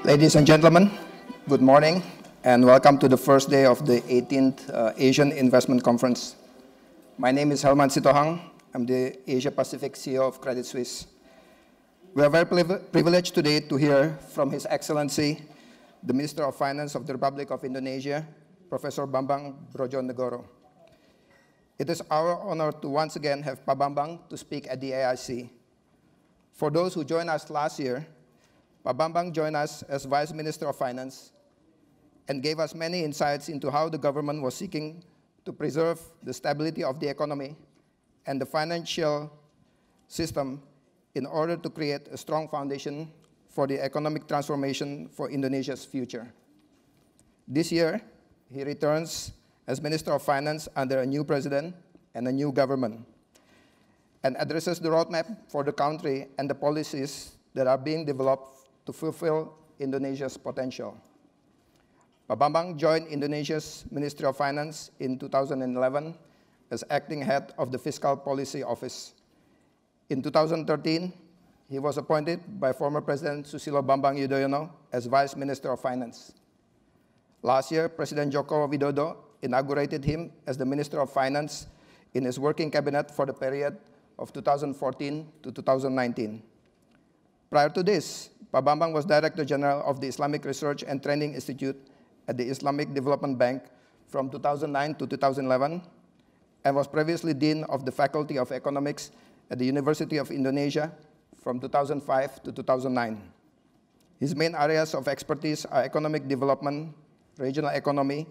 Ladies and gentlemen, good morning and welcome to the first day of the 18th Asian Investment Conference. My name is Helman Sitohang. I'm the Asia Pacific CEO of Credit Suisse. We are very privileged today to hear from His Excellency, the Minister of Finance of the Republic of Indonesia, Professor Bambang Brojonegoro. It is our honor to once again have Pak Bambang to speak at the AIC. For those who joined us last year, Pak Bambang joined us as Vice Minister of Finance and gave us many insights into how the government was seeking to preserve the stability of the economy and the financial system in order to create a strong foundation for the economic transformation for Indonesia's future. This year, he returns as Minister of Finance under a new president and a new government, and addresses the roadmap for the country and the policies that are being developed to fulfill Indonesia's potential. Pak Bambang joined Indonesia's Ministry of Finance in 2011 as acting head of the Fiscal Policy Office. In 2013, he was appointed by former President Susilo Bambang Yudhoyono as Vice Minister of Finance. Last year, President Joko Widodo inaugurated him as the Minister of Finance in his working cabinet for the period of 2014 to 2019. Prior to this, Pak Bambang was Director General of the Islamic Research and Training Institute at the Islamic Development Bank from 2009 to 2011, and was previously Dean of the Faculty of Economics at the University of Indonesia from 2005 to 2009. His main areas of expertise are economic development, regional economy,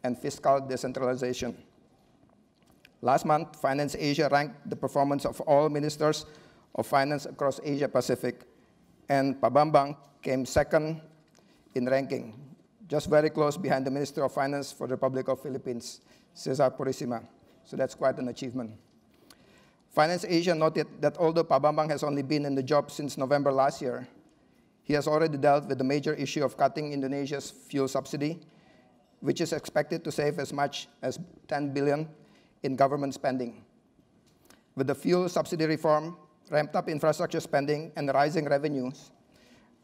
and fiscal decentralization. Last month, Finance Asia ranked the performance of all ministers of finance across Asia Pacific, and Pak Bambang came second in ranking, just very close behind the Minister of Finance for the Republic of Philippines, Cesar Purisima. So that's quite an achievement. Finance Asia noted that although Pak Bambang has only been in the job since November last year, he has already dealt with the major issue of cutting Indonesia's fuel subsidy, which is expected to save as much as 10 billion in government spending. With the fuel subsidy reform, ramped up infrastructure spending, and rising revenues,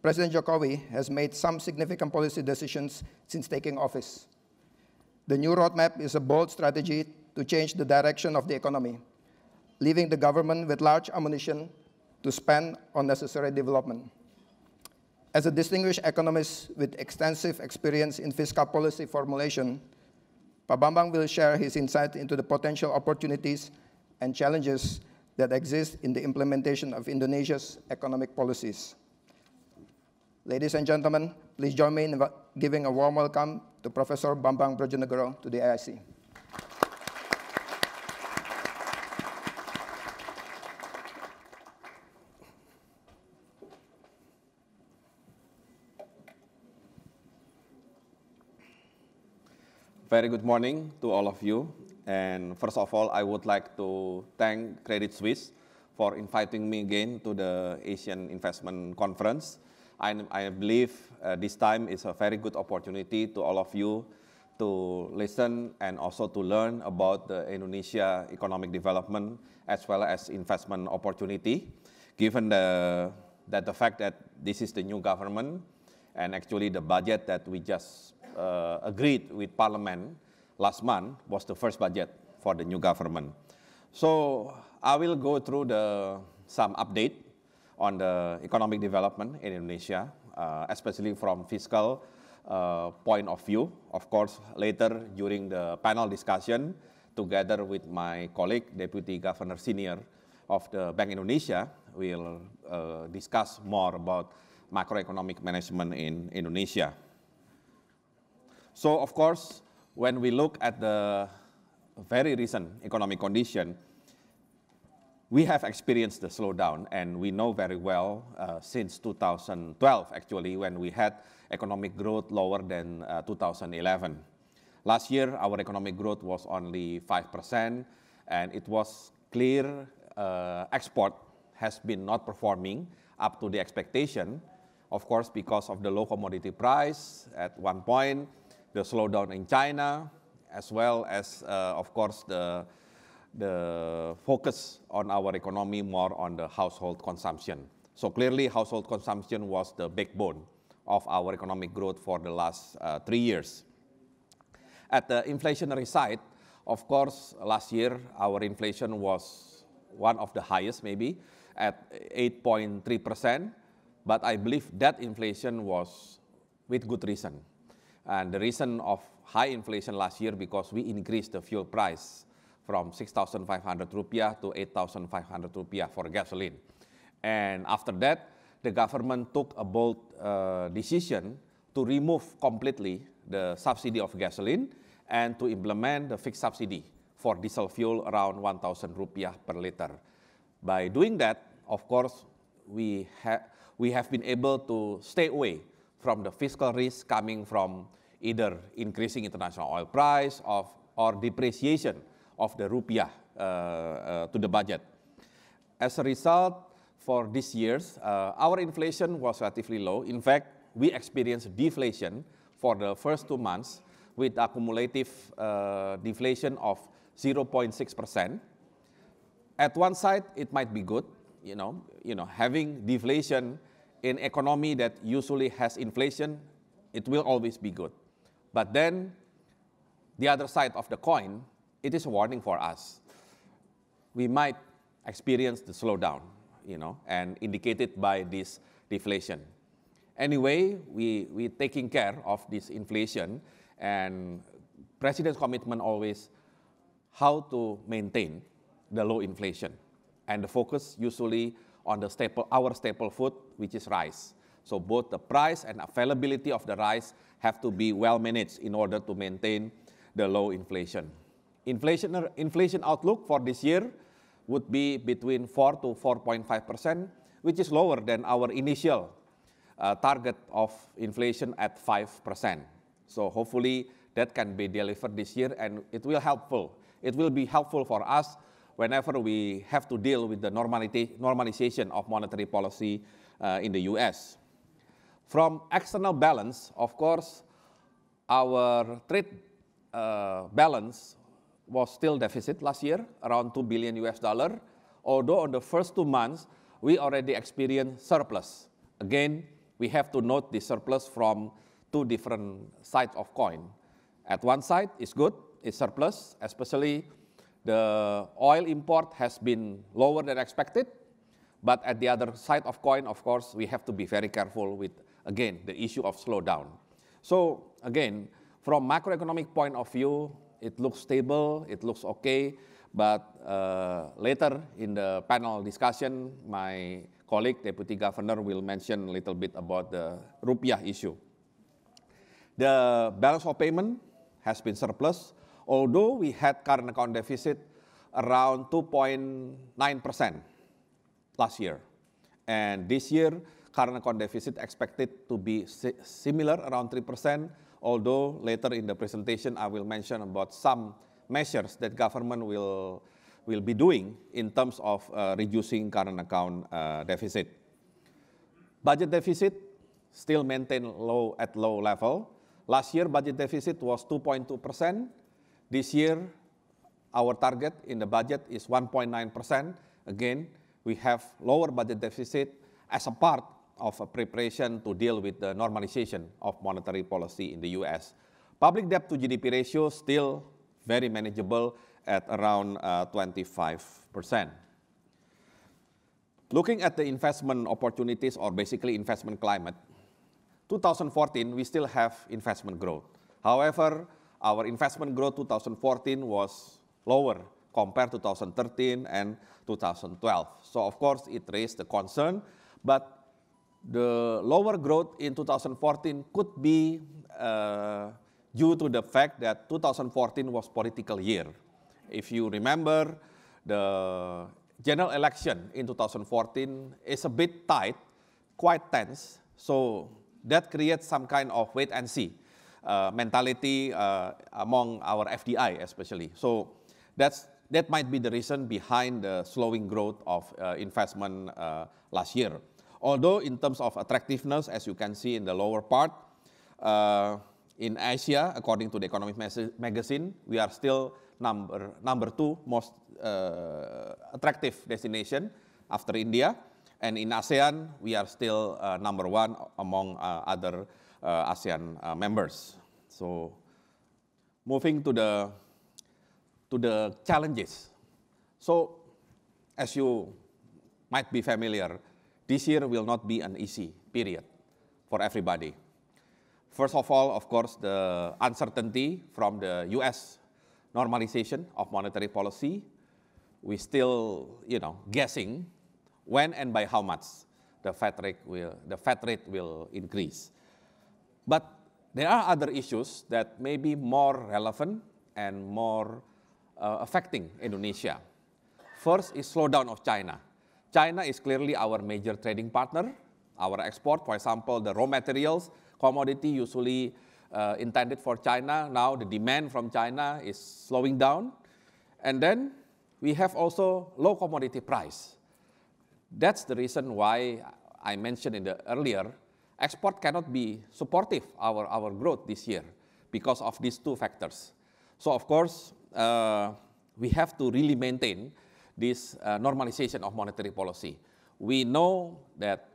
President Jokowi has made some significant policy decisions since taking office. The new roadmap is a bold strategy to change the direction of the economy, leaving the government with large ammunition to spend on necessary development. As a distinguished economist with extensive experience in fiscal policy formulation, Pak Bambang will share his insight into the potential opportunities and challenges that exist in the implementation of Indonesia's economic policies. Ladies and gentlemen, please join me in giving a warm welcome to Professor Bambang Brojonegoro to the AIC. Very good morning to all of you. And first of all, I would like to thank Credit Suisse for inviting me again to the Asian Investment Conference. I believe this time is a very good opportunity to all of you to listen and also to learn about the Indonesia economic development as well as investment opportunity, given the fact that this is the new government and actually the budget that we just agreed with Parliament last month was the first budget for the new government. So I will go through some update on the economic development in Indonesia, especially from fiscal point of view. Of course, later during the panel discussion, together with my colleague, Deputy Governor Senior of the Bank Indonesia, we'll discuss more about macroeconomic management in Indonesia. So, of course, when we look at the very recent economic condition, we have experienced the slowdown, and we know very well since 2012, actually, when we had economic growth lower than 2011. Last year, our economic growth was only 5%, and it was clear export has been not performing up to the expectation, of course, because of the low commodity price at one point, the slowdown in China, as well as, of course, the focus on our economy more on the household consumption. So clearly, household consumption was the backbone of our economic growth for the last 3 years. At the inflationary side, of course, last year our inflation was one of the highest maybe at 8.3%, but I believe that inflation was with good reason. And the reason of high inflation last year because we increased the fuel price from 6,500 rupiah to 8,500 rupiah for gasoline. And after that, the government took a bold decision to remove completely the subsidy of gasoline and to implement the fixed subsidy for diesel fuel around 1,000 rupiah per liter. By doing that, of course, we have been able to stay away from the fiscal risk coming from either increasing international oil price or depreciation of the rupiah to the budget. As a result, for this year's, our inflation was relatively low. In fact, we experienced deflation for the first 2 months with accumulative deflation of 0.6%. At one side, it might be good, having deflation in economy that usually has inflation, it will always be good. But then, the other side of the coin, it is a warning for us. We might experience the slowdown, and indicated by this deflation. Anyway, we taking care of this inflation, and President's commitment always how to maintain the low inflation, and the focus usually on our staple food, which is rice. So both the price and availability of the rice have to be well managed in order to maintain the low inflation. Inflation outlook for this year would be between 4 to 4.5%, which is lower than our initial target of inflation at 5%. So hopefully that can be delivered this year, and it will be helpful for us whenever we have to deal with the normalization of monetary policy in the US. From external balance, of course, our trade balance was still deficit last year, around $2 billion US, although on the first 2 months, we already experienced surplus. Again, we have to note the surplus from 2 different sides of coin. At one side, it's good, it's surplus, especially the oil import has been lower than expected, but at the other side of coin, of course, we have to be very careful with, again, the issue of slowdown. So again, from macroeconomic point of view, it looks stable, it looks okay, but later in the panel discussion, my colleague, Deputy Governor, will mention a little bit about the rupiah issue. The balance of payment has been surplus, although we had current account deficit around 2.9% last year. And this year, current account deficit expected to be similar, around 3%, although later in the presentation I will mention about some measures that government will be doing in terms of reducing current account deficit. Budget deficit still maintained at low level. Last year, budget deficit was 2.2%. This year, our target in the budget is 1.9%. Again, we have lower budget deficit as a part of a preparation to deal with the normalization of monetary policy in the US. Public debt to GDP ratio still very manageable at around 25%. Looking at the investment opportunities, or basically investment climate, 2014, we still have investment growth. However, our investment growth 2014 was lower compared to 2013 and 2012. So of course, it raised the concern, but the lower growth in 2014 could be due to the fact that 2014 was political year. If you remember, the general election in 2014 is a bit tight, quite tense, so that creates some kind of wait and see mentality among our FDI especially. So that might be the reason behind the slowing growth of investment last year. Although in terms of attractiveness, as you can see in the lower part, in Asia, according to the Economic Magazine, we are still number 2 most attractive destination after India. And in ASEAN, we are still number one among other ASEAN members. So moving to the challenges. So as you might be familiar, this year will not be an easy period for everybody. First of all, of course, the uncertainty from the US normalization of monetary policy. We still, guessing when and by how much the Fed rate will increase. But there are other issues that may be more relevant and more affecting Indonesia. First is slowdown of China. China is clearly our major trading partner. Our export, for example, the raw materials, commodity usually intended for China. Now the demand from China is slowing down. And then we have also low commodity price. That's the reason why I mentioned earlier, export cannot be supportive our growth this year because of these two factors. So of course, we have to really maintain this normalization of monetary policy. We know that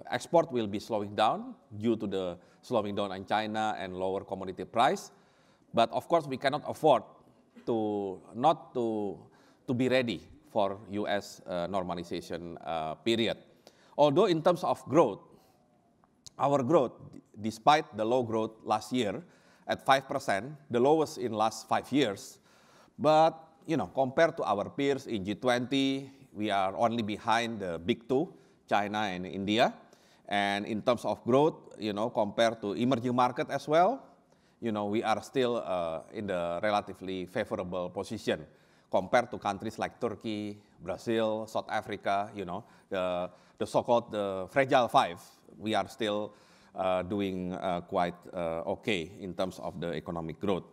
export will be slowing down due to the slowing down in China and lower commodity price. But of course, we cannot afford not to be ready for US normalization period. Although in terms of growth, our growth, despite the low growth last year at 5%, the lowest in last 5 years, but compared to our peers in G20, we are only behind the big two, China and India. And in terms of growth, compared to emerging market as well, we are still in the relatively favorable position compared to countries like Turkey, Brazil, South Africa, the so-called fragile five. We are still doing quite okay in terms of the economic growth.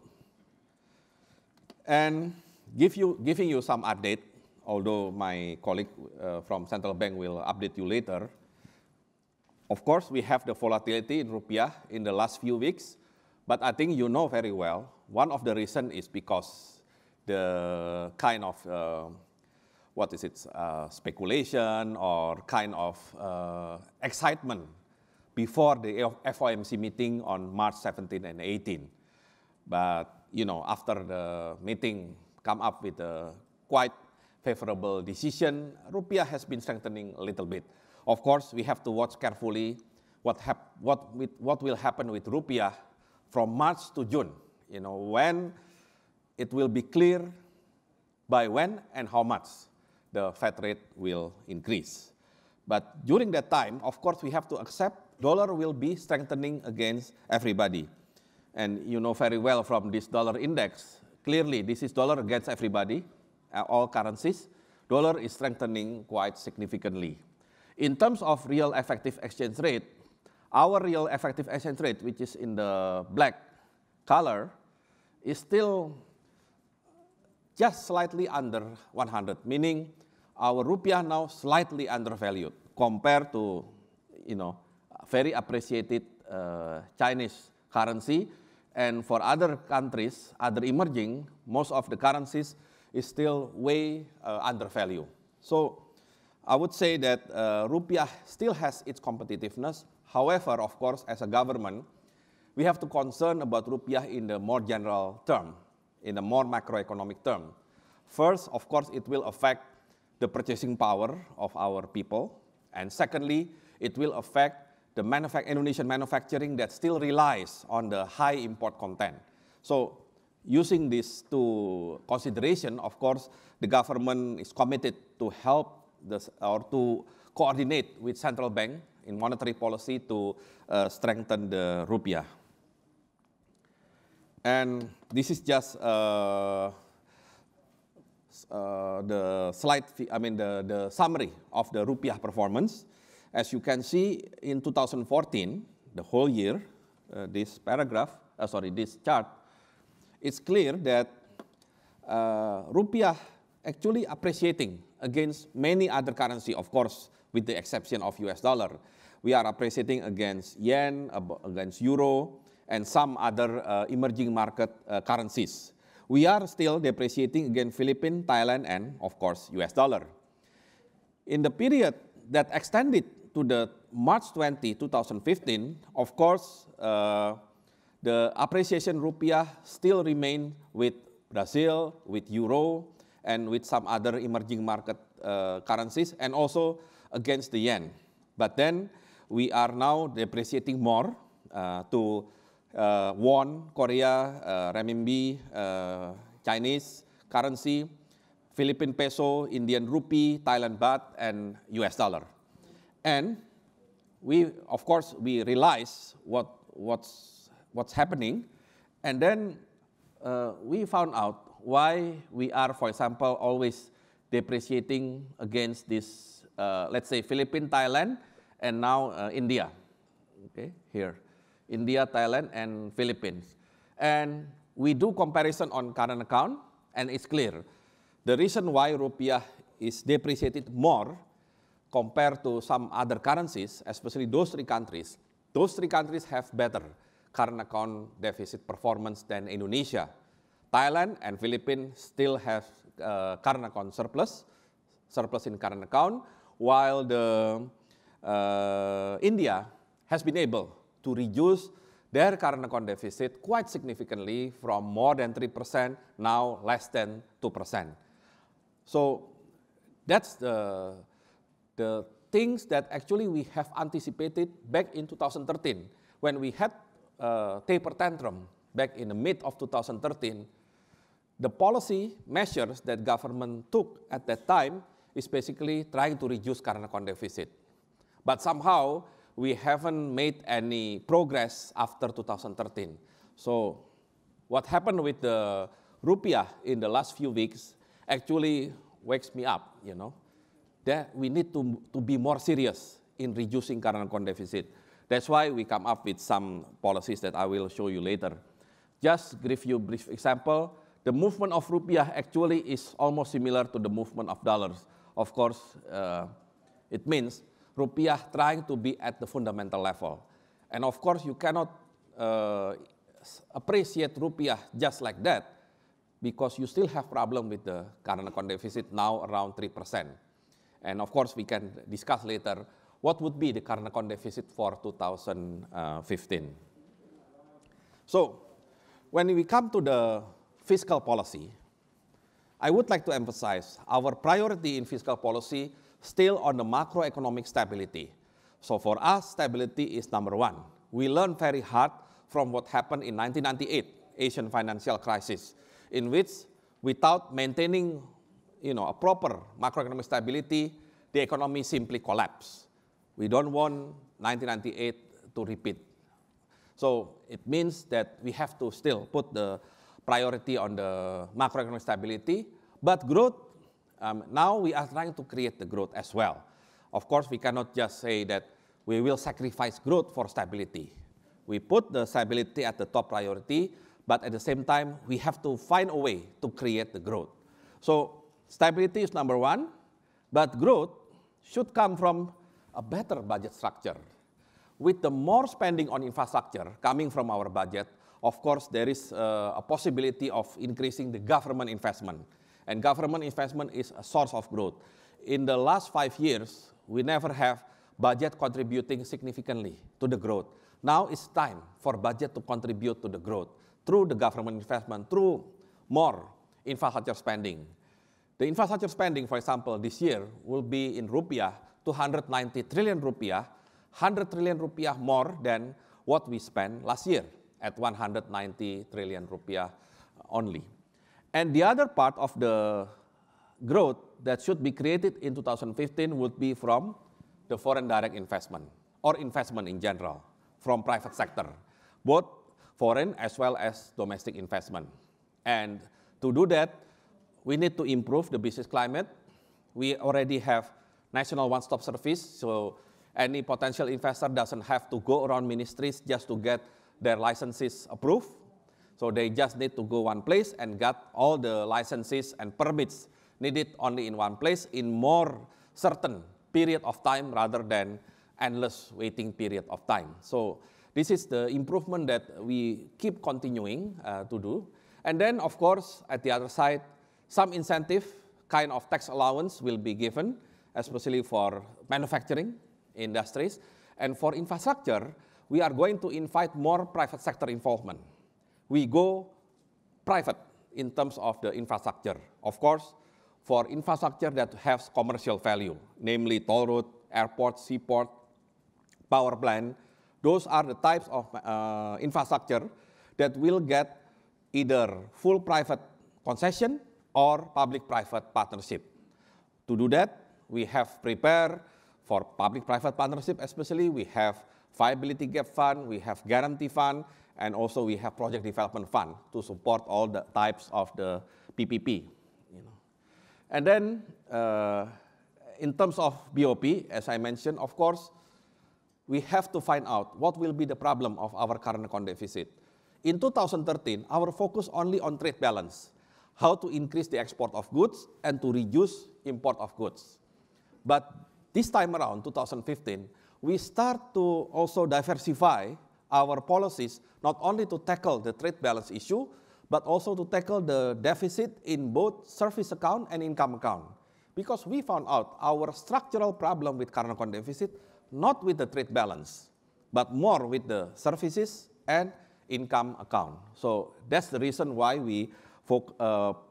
And giving you some update, although my colleague from Central Bank will update you later. Of course, we have the volatility in rupiah in the last few weeks, but I think you know very well, one of the reasons is because the kind of, speculation or kind of excitement before the FOMC meeting on March 17 and 18. But, after the meeting come up with a quite favorable decision, rupiah has been strengthening a little bit. Of course, we have to watch carefully what will happen with rupiah from March to June. When it will be clear by when and how much the Fed rate will increase. But during that time, of course, we have to accept dollar will be strengthening against everybody. And you know very well from this dollar index, clearly this is dollar against everybody, all currencies. Dollar is strengthening quite significantly. In terms of real effective exchange rate, our real effective exchange rate, which is in the black color, is still just slightly under 100, meaning our rupiah now slightly undervalued compared to, very appreciated Chinese currency. And for other countries, other emerging, most of the currencies is still way undervalued. So I would say that rupiah still has its competitiveness. However, of course, as a government, we have to concern about rupiah in the more general term, in a more macroeconomic term. First, of course, it will affect the purchasing power of our people. And secondly, it will affect the Indonesian manufacturing that still relies on the high import content. So using these two consideration, of course, the government is committed to help or to coordinate with central bank in monetary policy to strengthen the rupiah. And this is just the slide, the summary of the rupiah performance. As you can see, in 2014, the whole year, this chart, it's clear that rupiah actually appreciating against many other currency, of course, with the exception of US dollar. We are appreciating against yen, against euro, and some other emerging market currencies. We are still depreciating against Philippines, Thailand, and of course, US dollar. In the period that extended to the March 20, 2015, of course, the appreciation rupiah still remain with Brazil, with euro, and with some other emerging market currencies, and also against the yen. But then we are now depreciating more to won, Korea, renminbi, Chinese currency, Philippine peso, Indian rupee, Thailand baht, and US dollar. And we, of course, we realize what's happening, and then we found out why we are, for example, always depreciating against this, let's say, Philippines, Thailand, and now India. Okay, here, India, Thailand, and Philippines. And we do comparison on current account, and it's clear. The reason why rupiah is depreciated more compared to some other currencies, especially those three countries have better current account deficit performance than Indonesia. Thailand and Philippines still have current account surplus in current account, while the India has been able to reduce their current account deficit quite significantly from more than 3%, now less than 2%. So that's the things that actually we have anticipated back in 2013 when we had taper tantrum back in the mid of 2013. The policy measures that government took at that time is basically trying to reduce current account deficit. But somehow we haven't made any progress after 2013. So what happened with the rupiah in the last few weeks actually wakes me up, that we need to be more serious in reducing current account deficit. That's why we come up with some policies that I will show you later. Just give you a brief example. The movement of rupiah actually is almost similar to the movement of dollars. Of course, it means rupiah trying to be at the fundamental level. And of course, you cannot appreciate rupiah just like that because you still have problem with the current account deficit now around 3%. And of course, we can discuss later what would be the current account deficit for 2015. So when we come to the fiscal policy, I would like to emphasize our priority in fiscal policy still on the macroeconomic stability. So for us, stability is number one. We learned very hard from what happened in 1998, Asian financial crisis, in which without maintaining a proper macroeconomic stability, the economy simply collapsed. We don't want 1998 to repeat. So it means that we have to still put the priority on the macroeconomic stability, but growth, now we are trying to create the growth as well. Of course, we cannot just say that we will sacrifice growth for stability. We put the stability at the top priority, but at the same time, we have to find a way to create the growth. So stability is number one, but growth should come from a better budget structure. With the more spending on infrastructure coming from our budget, of course, there is a possibility of increasing the government investment. And government investment is a source of growth. In the last 5 years, we never have budget contributing significantly to the growth. Now it's time for budget to contribute to the growth through the government investment, through more infrastructure spending. The infrastructure spending, for example, this year will be in rupiah, 290 trillion rupiah, 100 trillion rupiah more than what we spent last year at 190 trillion rupiah only. And the other part of the growth that should be created in 2015 would be from the foreign direct investment or investment in general from private sector, both foreign as well as domestic investment. And to do that, we need to improve the business climate. We already have national one-stop service, so any potential investor doesn't have to go around ministries just to get their licenses approved. So they just need to go one place and get all the licenses and permits needed only in one place in more certain period of time rather than endless waiting period of time. So this is the improvement that we keep continuing to do. And then, of course, at the other side, some incentive kind of tax allowance will be given, especially for manufacturing industries. And for infrastructure, we are going to invite more private sector involvement. We go private in terms of the infrastructure. Of course, for infrastructure that has commercial value, namely toll road, airport, seaport, power plant, those are the types of infrastructure that will get either full private concession or public-private partnership. To do that, we have prepared for public-private partnership especially. We have viability gap fund, we have guarantee fund, and also we have project development fund to support all the types of the PPP. And then in terms of BOP, as I mentioned, of course, we have to find out what will be the problem of our current account deficit. In 2013, our focus only on trade balance, how to increase the export of goods and to reduce import of goods. But this time around, 2015, we start to also diversify our policies, not only to tackle the trade balance issue, but also to tackle the deficit in both service account and income account. Because we found out our structural problem with current account deficit, not with the trade balance, but more with the services and income account. So that's the reason why we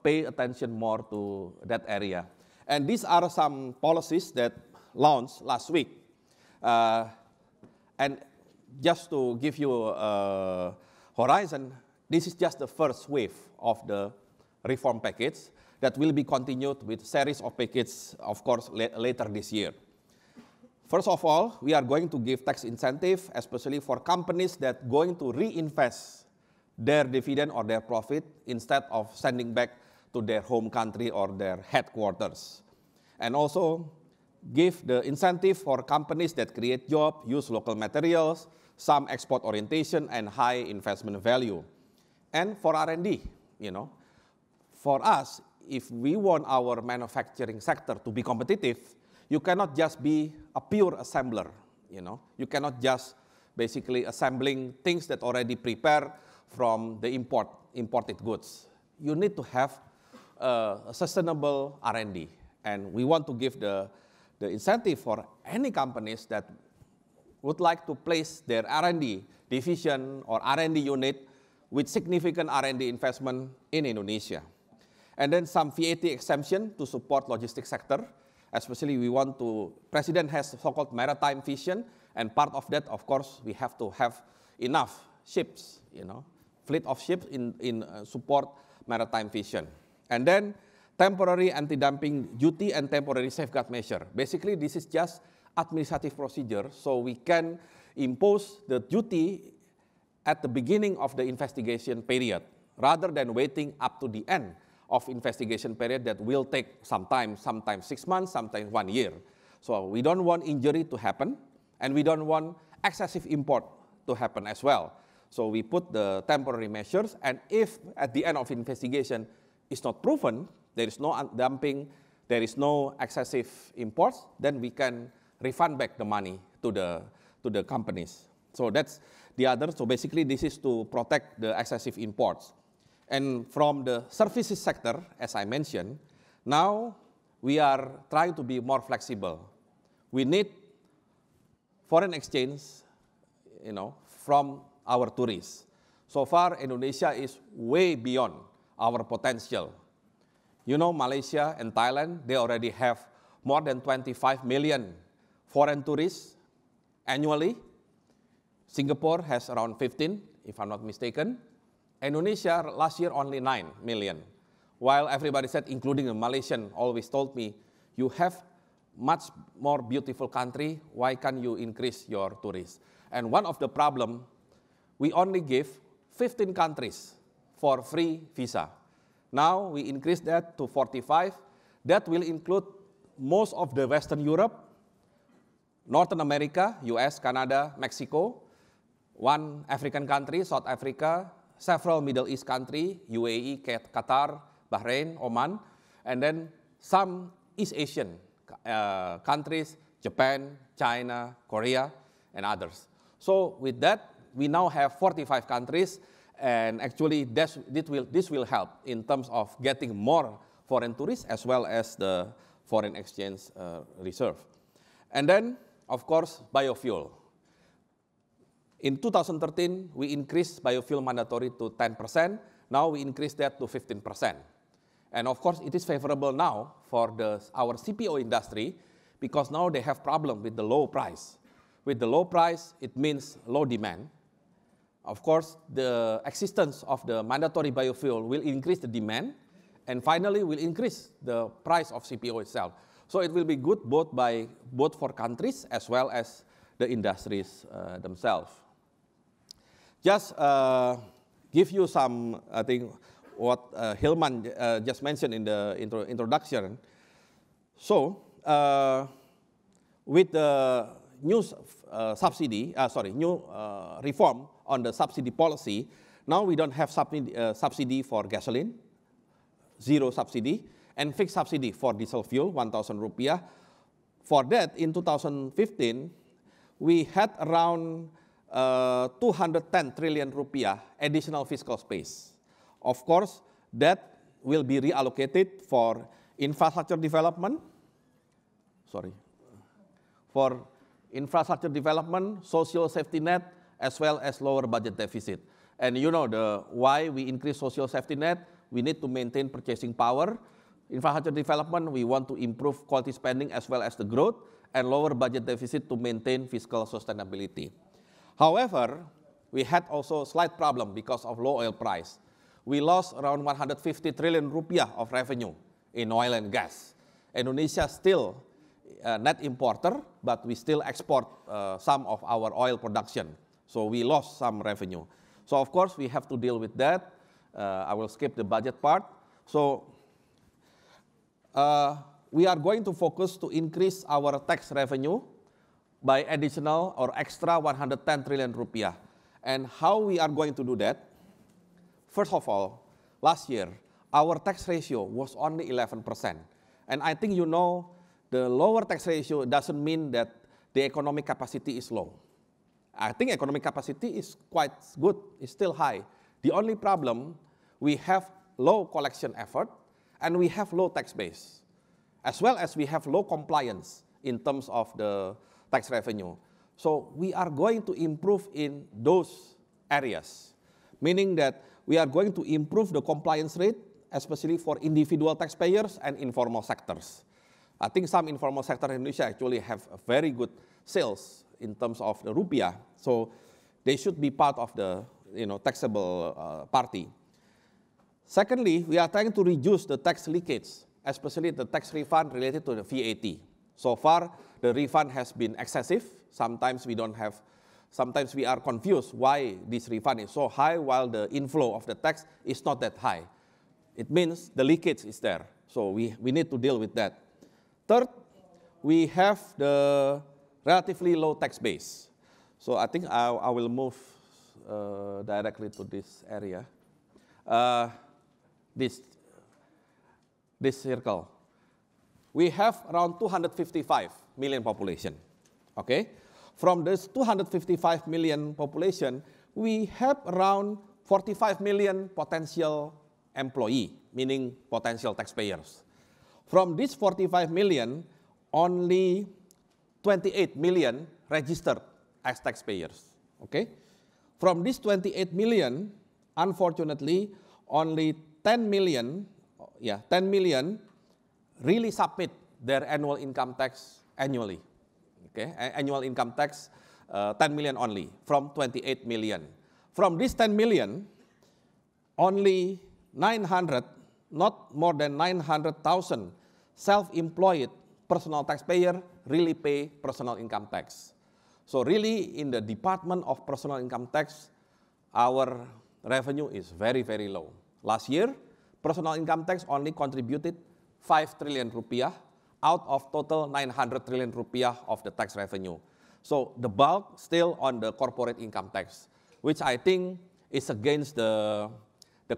pay attention more to that area. And these are some policies that launched last week. And just to give you a horizon, this is just the first wave of the reform package that will be continued with series of packages, of course, later this year. First of all, we are going to give tax incentive, especially for companies that going to reinvest their dividend or their profit instead of sending back to their home country or their headquarters. And also give the incentive for companies that create jobs, use local materials, some export orientation, and high investment value. And for R&D, for us, if we want our manufacturing sector to be competitive, you cannot just be a pure assembler, You cannot just basically assembling things that already prepared from the imported goods. You need to have a sustainable R&D. And we want to give the incentive for any companies that would like to place their R&D division or R&D unit with significant R&D investment in Indonesia. And then some VAT exemption to support logistics sector. Especially President has so-called maritime vision, and part of that, of course, we have to have enough ships, fleet of ships in support maritime vision. And then temporary anti-dumping duty and temporary safeguard measure. Basically, this is just administrative procedure, so we can impose the duty at the beginning of the investigation period, rather than waiting up to the end of investigation period that will take some time, sometimes 6 months, sometimes 1 year. So we don't want injury to happen, and we don't want excessive import to happen as well. So we put the temporary measures, and if at the end of investigation it's not proven, there is no dumping, there is no excessive imports, then we can refund back the money to the companies. So that's the other. So basically this is to protect the excessive imports. And from the services sector, as I mentioned, now we are trying to be more flexible. We need foreign exchange, from our tourists. So far, Indonesia is way beyond our potential. Malaysia and Thailand, they already have more than 25 million foreign tourists annually. Singapore has around 15, if I'm not mistaken. Indonesia last year only 9 million. While everybody said, including the Malaysian, always told me, you have much more beautiful country, why can't you increase your tourists? And one of the problem, we only give 15 countries for free visa. Now we increase that to 45. That will include most of the Western Europe, Northern America, US, Canada, Mexico, one African country, South Africa, several Middle East countries, UAE, Qatar, Bahrain, Oman, and then some East Asian countries, Japan, China, Korea, and others. So with that, we now have 45 countries, and actually this will help in terms of getting more foreign tourists as well as the foreign exchange reserve. And then, of course, biofuel. In 2013, we increased biofuel mandatory to 10%. Now we increased that to 15%. And of course, it is favorable now for our CPO industry because now they have problem with the low price. With the low price, it means low demand. Of course, the existence of the mandatory biofuel will increase the demand and finally will increase the price of CPO itself. So it will be good both for countries as well as the industries themselves. Just give you some, I think, what Hilman just mentioned in the introduction. So with the new reform on the subsidy policy, now we don't have subsidy for gasoline, zero subsidy, and fixed subsidy for diesel fuel, 1,000 rupiah. For that, in 2015, we had around 210 trillion rupiah additional fiscal space. Of course, that will be reallocated for infrastructure development, social safety net, as well as lower budget deficit. And you know why we increase social safety net? We need to maintain purchasing power. Infrastructure development, we want to improve quality spending as well as the growth, and lower budget deficit to maintain fiscal sustainability. However, we had also a slight problem because of low oil price. We lost around 150 trillion rupiah of revenue in oil and gas. Indonesia still a net importer, but we still export some of our oil production. So we lost some revenue. So of course, we have to deal with that. I will skip the budget part. So we are going to focus to increase our tax revenue by additional or extra 110 trillion rupiah. And how we are going to do that? First of all, last year, our tax ratio was only 11%. And I think you know the lower tax ratio doesn't mean that the economic capacity is low. I think economic capacity is quite good, it's still high. The only problem, we have low collection effort and we have low tax base, as well as we have low compliance in terms of the tax revenue. So we are going to improve in those areas, meaning that we are going to improve the compliance rate, especially for individual taxpayers and informal sectors. I think some informal sector in Indonesia actually have a very good sales in terms of the rupiah, so they should be part of the taxable party. Secondly, we are trying to reduce the tax leakage, especially the tax refund related to the VAT. So far, the refund has been excessive. Sometimes we are confused why this refund is so high while the inflow of the tax is not that high. It means the leakage is there. So we need to deal with that. Third, we have the relatively low tax base. So I think I will move directly to this area. This circle. We have around 255 million population, okay? From this 255 million population, we have around 45 million potential employee, meaning potential taxpayers. From this 45 million, only 28 million registered as taxpayers, okay? From this 28 million, unfortunately, only 10 million really submit their annual income tax annually, okay? Annual income tax, 10 million only, from 28 million. From this 10 million, only 900, not more than 900,000 self-employed personal taxpayer really pay personal income tax. So really, in the Department of Personal Income Tax, our revenue is very, very low. Last year, personal income tax only contributed 5 trillion rupiah out of total 900 trillion rupiah of the tax revenue. So the bulk still on the corporate income tax, which I think is against the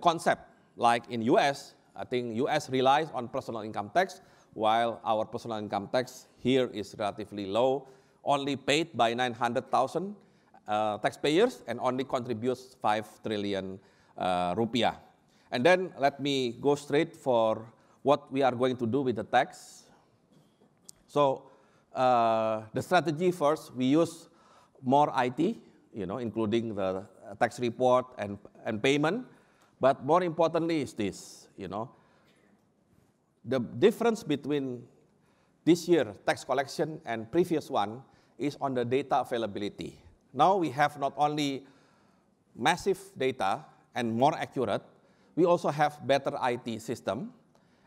concept. Like in US, I think US relies on personal income tax, while our personal income tax here is relatively low, only paid by 900,000 taxpayers and only contributes 5 trillion rupiah. And then let me go straight for what we are going to do with the tax. So the strategy first, we use more IT, including the tax report and payment. But more importantly is this, the difference between this year tax collection and previous one is on the data availability. Now we have not only massive data and more accurate, we also have better IT system.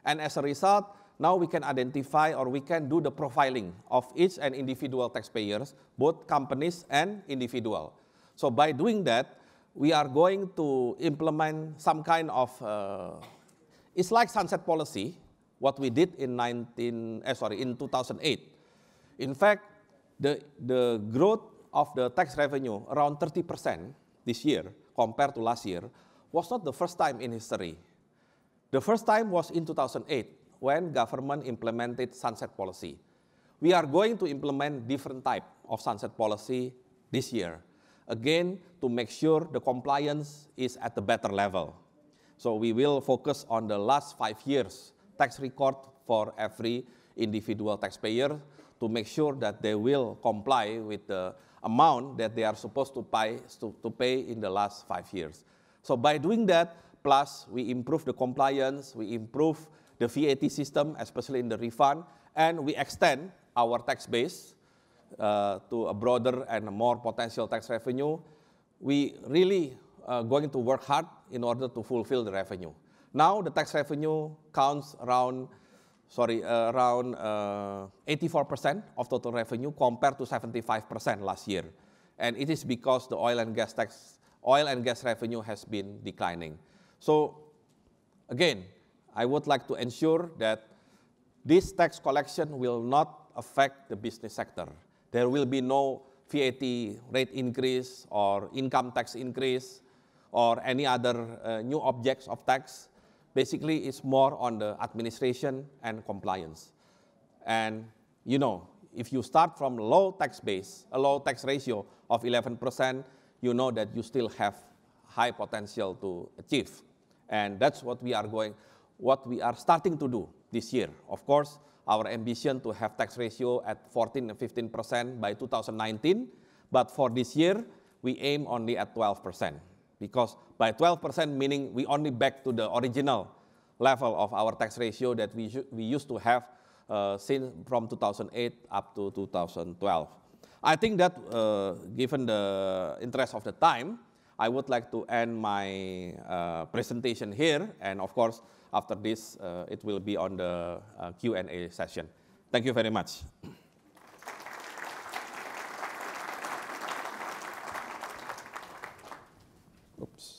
And as a result, now we can identify or we can do the profiling of each and individual taxpayers, both companies and individual. So by doing that, we are going to implement some kind of, it's like sunset policy, what we did in 2008. In fact, the growth of the tax revenue around 30% this year compared to last year was not the first time in history. The first time was in 2008 when government implemented sunset policy. We are going to implement different type of sunset policy this year, again, to make sure the compliance is at a better level. So we will focus on the last 5 years tax record for every individual taxpayer to make sure that they will comply with the amount that they are supposed to pay in the last 5 years. So by doing that, plus we improve the compliance, we improve the VAT system, especially in the refund, and we extend our tax base to a broader and a more potential tax revenue. We really going to work hard in order to fulfill the revenue. Now the tax revenue counts around 84% of total revenue compared to 75% last year. And it is because the oil and gas revenue has been declining. So again, I would like to ensure that this tax collection will not affect the business sector. There will be no VAT rate increase or income tax increase or any other new objects of tax. Basically, it's more on the administration and compliance. And if you start from low tax base, a low tax ratio of 11%, you know that you still have high potential to achieve. And that's what we are starting to do this year. Of course, our ambition to have tax ratio at 14 and 15% by 2019, but for this year, we aim only at 12%. Because by 12%, meaning we only back to the original level of our tax ratio that we used to have since from 2008 up to 2012. I think that given the interest of the time, I would like to end my presentation here. And of course, after this, it will be on the Q&A session. Thank you very much. Oops.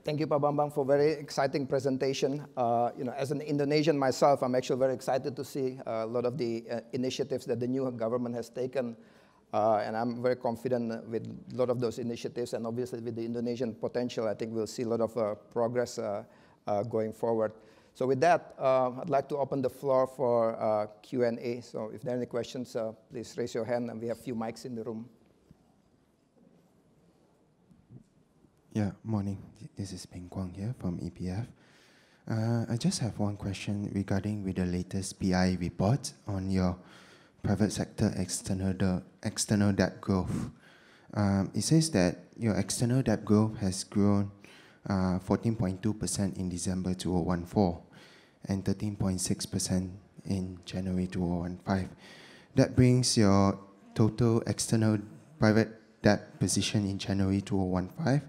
Thank you, Pak Bambang, for a very exciting presentation. As an Indonesian myself, I'm actually very excited to see a lot of the initiatives that the new government has taken. And I'm very confident with a lot of those initiatives. And obviously, with the Indonesian potential, I think we'll see a lot of progress going forward. So with that, I'd like to open the floor for Q&A. So if there are any questions, please raise your hand, and we have a few mics in the room. Yeah, morning. This is Peng Kwang here from EPF. I just have one question regarding with the latest PI report on your private sector external debt growth. It says that your external debt growth has grown 14.2% in December 2014 and 13.6% in January 2015. That brings your total external private debt position in January 2015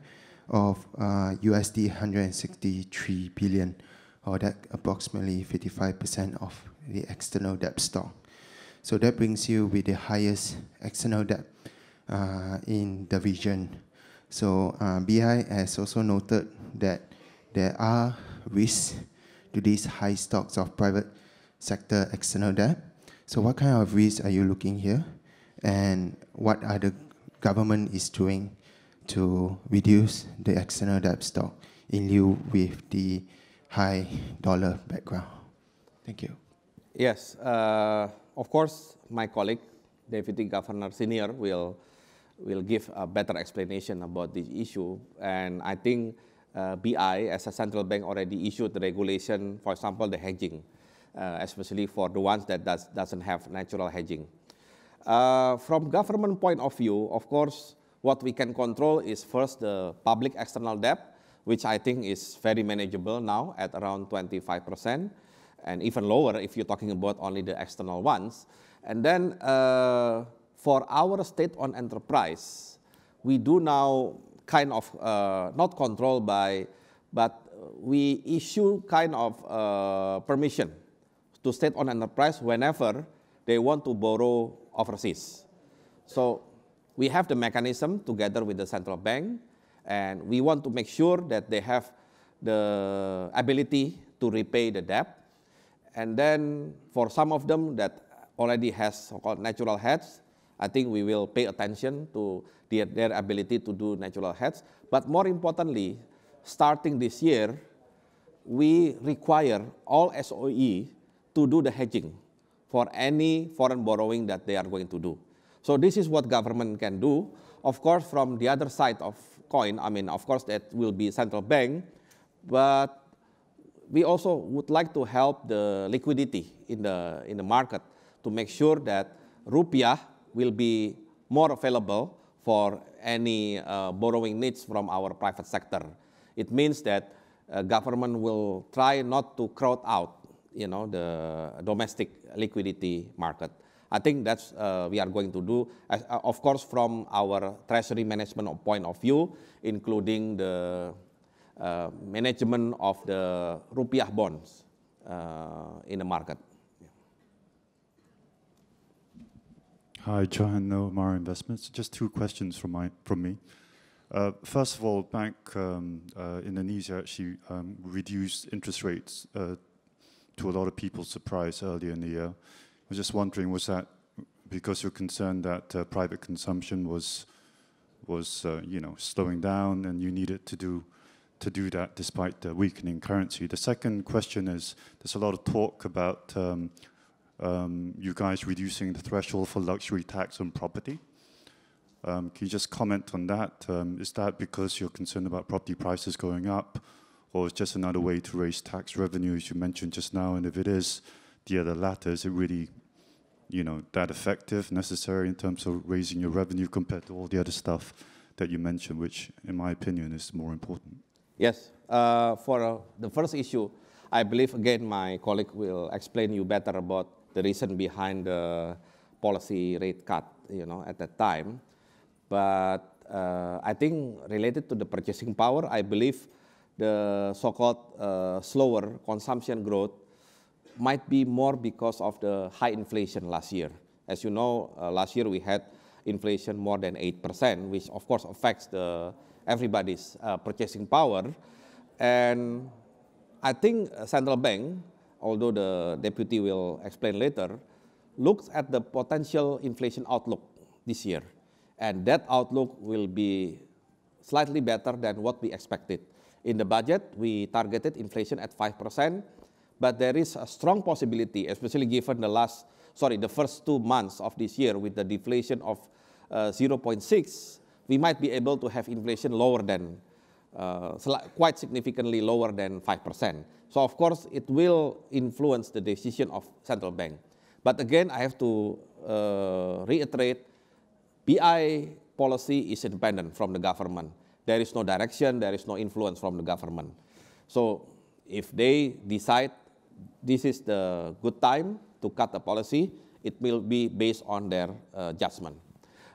of USD 163 billion, or that approximately 55% of the external debt stock. So that brings you with the highest external debt in the region. So BI has also noted that there are risks to these high stocks of private sector external debt. So what kind of risks are you looking here? And what are the government is doing to reduce the external debt stock in lieu with the high dollar background? Thank you. Yes, of course, my colleague, Deputy Governor Senior, will will give a better explanation about this issue. And I think BI, as a central bank, already issued the regulation, for example, the hedging, especially for the ones that doesn't have natural hedging. From government point of view, of course, what we can control is first the public external debt, which I think is very manageable now at around 25%, and even lower if you're talking about only the external ones. And then for our state-owned enterprise, we do now kind of not controlled by, but we issue kind of permission to state-owned enterprise whenever they want to borrow overseas. So we have the mechanism together with the central bank, and we want to make sure that they have the ability to repay the debt. And then for some of them that already has so-called natural hedge, I think we will pay attention to their ability to do natural hedge. But more importantly, starting this year, we require all SOE to do the hedging for any foreign borrowing that they are going to do. So this is what government can do. Of course, from the other side of coin, I mean, of course, that will be central bank, but we also would like to help the liquidity in the market to make sure that rupiah will be more available for any borrowing needs from our private sector. It means that government will try not to crowd out, the domestic liquidity market. I think that's we are going to do, of course, from our treasury management point of view, including the management of the rupiah bonds in the market. Hi, Johan Omar Investments. Just two questions from me. First of all, Bank Indonesia actually reduced interest rates to a lot of people's surprise earlier in the year. I was just wondering, was that because you're concerned that private consumption was slowing down and you needed to do that despite the weakening currency? The second question is, there's a lot of talk about you guys reducing the threshold for luxury tax on property. Can you just comment on that? Is that because you're concerned about property prices going up, or it's just another way to raise tax revenues you mentioned just now? And if it is the latter, is it really that effective, necessary in terms of raising your revenue compared to all the other stuff that you mentioned, which in my opinion is more important? Yes, for the first issue, I believe again my colleague will explain you better about the reason behind the policy rate cut, at that time. But I think related to the purchasing power, I believe the so-called slower consumption growth might be more because of the high inflation last year. As you know, last year we had inflation more than 8%, which of course affects everybody's purchasing power. And I think central bank, although the deputy will explain later, looks at the potential inflation outlook this year. And that outlook will be slightly better than what we expected. In the budget, we targeted inflation at 5%, but there is a strong possibility, especially given the first 2 months of this year with the deflation of 0.6, we might be able to have inflation lower than, quite significantly lower than 5%. So of course, it will influence the decision of central bank. But again, I have to reiterate, BI policy is independent from the government. There is no direction, there is no influence from the government. So if they decide this is the good time to cut the policy, it will be based on their judgment.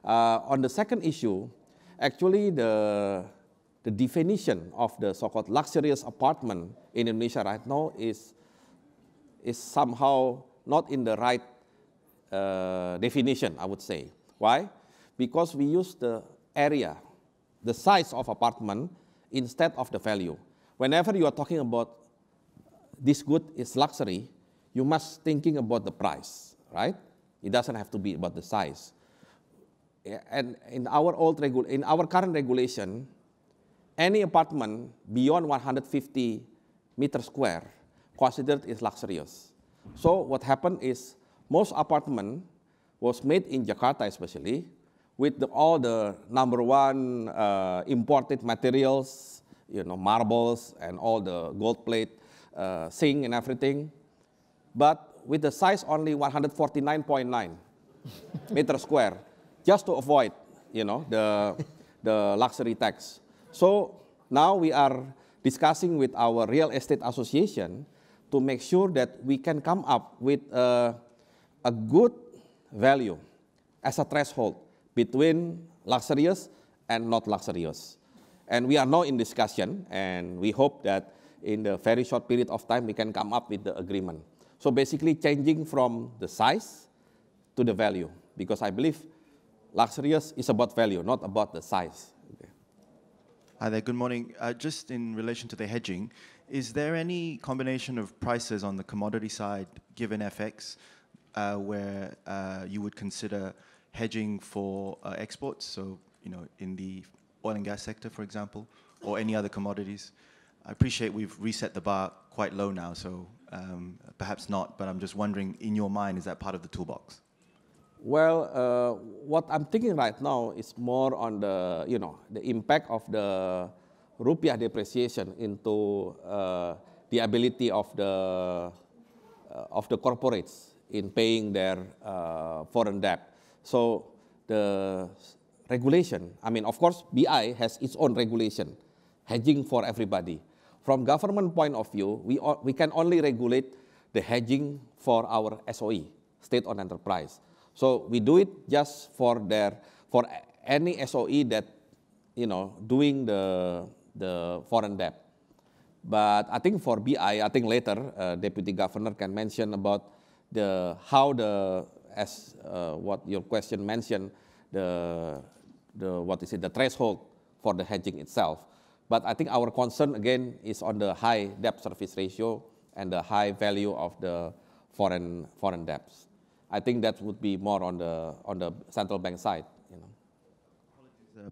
On the second issue, actually the definition of the so-called luxurious apartment in Indonesia right now is somehow not in the right definition, I would say. Why? Because we use the area, the size of apartment instead of the value. Whenever you are talking about this good is luxury, you must thinking about the price, right? It doesn't have to be about the size. And in our current regulation, any apartment beyond 150 meters square considered is luxurious. So what happened is most apartment was made in Jakarta especially with all the #1 imported materials, marbles and all the gold plate, zinc and everything, but with the size only 149.9 meter square, just to avoid, the luxury tax. So now we are discussing with our real estate association to make sure that we can come up with a good value as a threshold between luxurious and not luxurious. And we are now in discussion, and we hope that in the very short period of time we can come up with the agreement. So basically changing from the size to the value, because I believe luxurious is about value, not about the size. Okay. Hi there, good morning. Just in relation to the hedging, is there any combination of prices on the commodity side, given FX, where you would consider hedging for exports? So, in the oil and gas sector, for example, or any other commodities? I appreciate we've reset the bar quite low now, so perhaps not, but I'm just wondering, in your mind, is that part of the toolbox? Well, what I'm thinking right now is more on the, the impact of the rupiah depreciation into the ability of the corporates in paying their foreign debt. So the regulation, of course, BI has its own regulation, hedging for everybody. From government point of view, we can only regulate the hedging for our SOE, state-owned enterprise. So we do it just for any SOE that, doing the foreign debt. But I think for BI, I think later Deputy Governor can mention about what your question mentioned, the threshold for the hedging itself. But I think our concern again is on the high debt service ratio and the high value of the foreign debts. I think that would be more on the central bank side.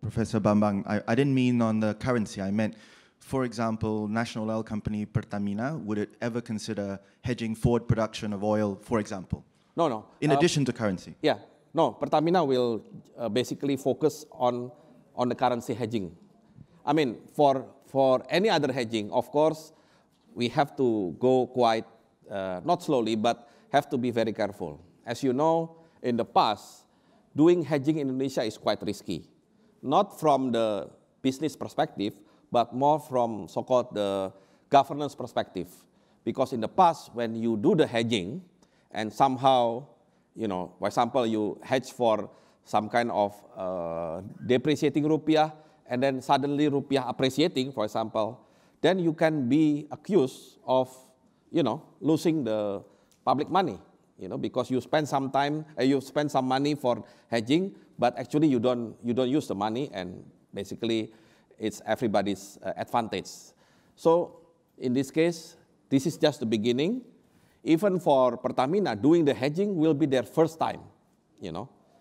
Professor Bambang, I didn't mean on the currency. I meant, for example, national oil company Pertamina, would it ever consider hedging forward production of oil, for example? No. In addition to currency? Yeah, no. Pertamina will basically focus on the currency hedging. For any other hedging, of course, we have to go quite, not slowly, but have to be very careful. As you know, in the past, doing hedging in Indonesia is quite risky. Not from the business perspective, but more from so-called the governance perspective. Because in the past, when you do the hedging, and somehow, for example, you hedge for some kind of depreciating rupiah, and then suddenly rupiah appreciating, for example, then you can be accused of, losing the public money, because you spend some money for hedging, but actually you don't use the money, and basically it's everybody's advantage. So in this case, this is just the beginning. Even for Pertamina, doing the hedging will be their first time,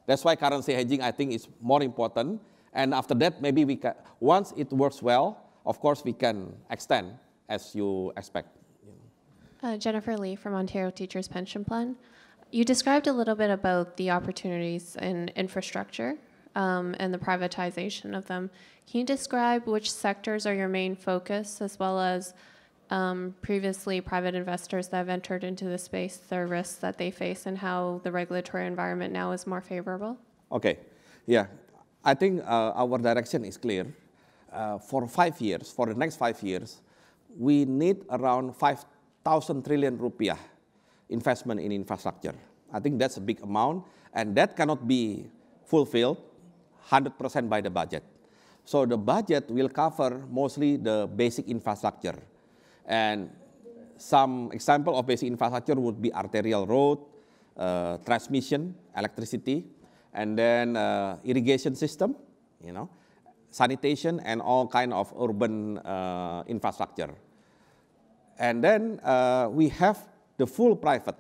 That's why currency hedging, I think, is more important. And after that, maybe we can, once it works well, of course, we can extend as you expect. Jennifer Lee from Ontario Teachers Pension Plan. You described a little bit about the opportunities in infrastructure and the privatization of them. Can you describe which sectors are your main focus, as well as previously private investors that have entered into the space, the risks that they face, and how the regulatory environment now is more favorable? Okay, yeah. I think our direction is clear. For the next 5 years, we need around 5,000 trillion rupiah investment in infrastructure. I think that's a big amount, and that cannot be fulfilled 100% by the budget. So the budget will cover mostly the basic infrastructure. And some example of basic infrastructure would be arterial road, transmission, electricity, and then irrigation system, sanitation, and all kind of urban infrastructure. And then we have the full private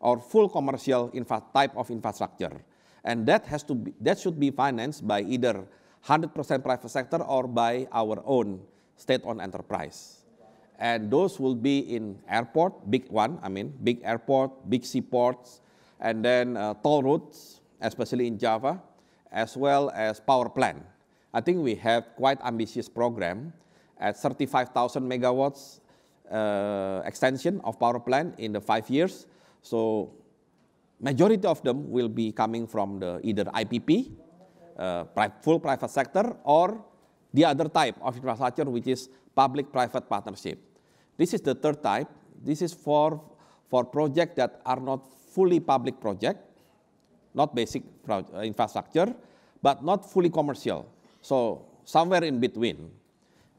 or full commercial type of infrastructure, and that should be financed by either 100% private sector or by our own state-owned enterprise. And those will be in airport, big airport, big seaports, and then toll roads, especially in Java, as well as power plant. I think we have quite ambitious program at 35,000 megawatts extension of power plant in the 5 years. So majority of them will be coming from the either IPP, full private sector, or the other type of infrastructure, which is public-private partnership. This is the third type. This is for projects that are not fully public project, not basic infrastructure, but not fully commercial. So somewhere in between.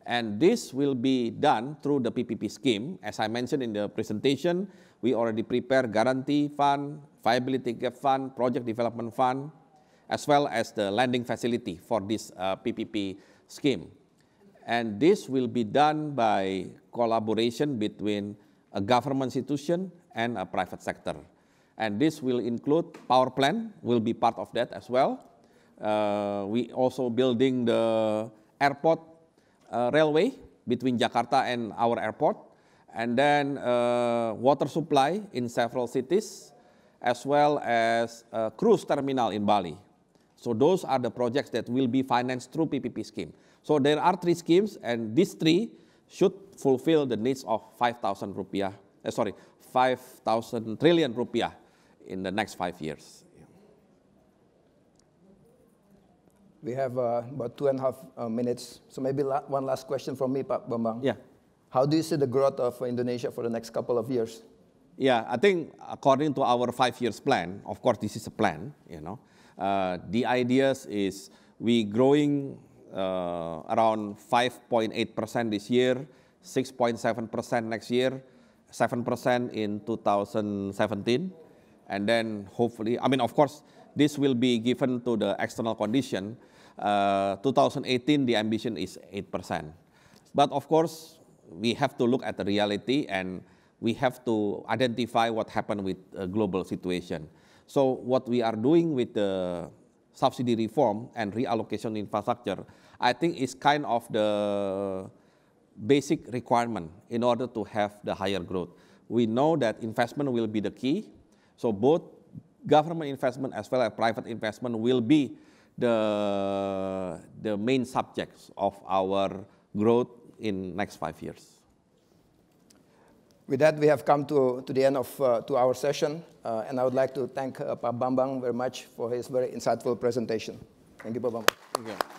And this will be done through the PPP scheme. As I mentioned in the presentation, we already prepare guarantee fund, viability gap fund, project development fund, as well as the lending facility for this PPP scheme. And this will be done by collaboration between a government institution and a private sector. And this will include power plant, will be part of that as well. We also building the airport railway between Jakarta and our airport, and then water supply in several cities, as well as a cruise terminal in Bali. So those are the projects that will be financed through PPP scheme. So there are 3 schemes, and these 3 should fulfill the needs of 5,000 trillion rupiah in the next 5 years. We have about 2.5 minutes, so maybe one last question from me, Pak Bambang. Yeah. How do you see the growth of Indonesia for the next couple of years? Yeah, I think according to our 5 years plan, of course this is a plan, the ideas is we growing around 5.8% this year, 6.7% next year, 7% in 2017, and then hopefully, I mean, of course, this will be given to the external condition. 2018, the ambition is 8%. But of course, we have to look at the reality, and we have to identify what happened with global situation. So what we are doing with the subsidy reform and reallocation infrastructure, I think is kind of the basic requirement in order to have the higher growth. We know that investment will be the key. So both government investment as well as private investment will be the main subjects of our growth in next 5 years. With that, we have come to the end of our session, and I would like to thank Pak Bambang very much for his very insightful presentation. Thank you, Pak Bambang. Thank you.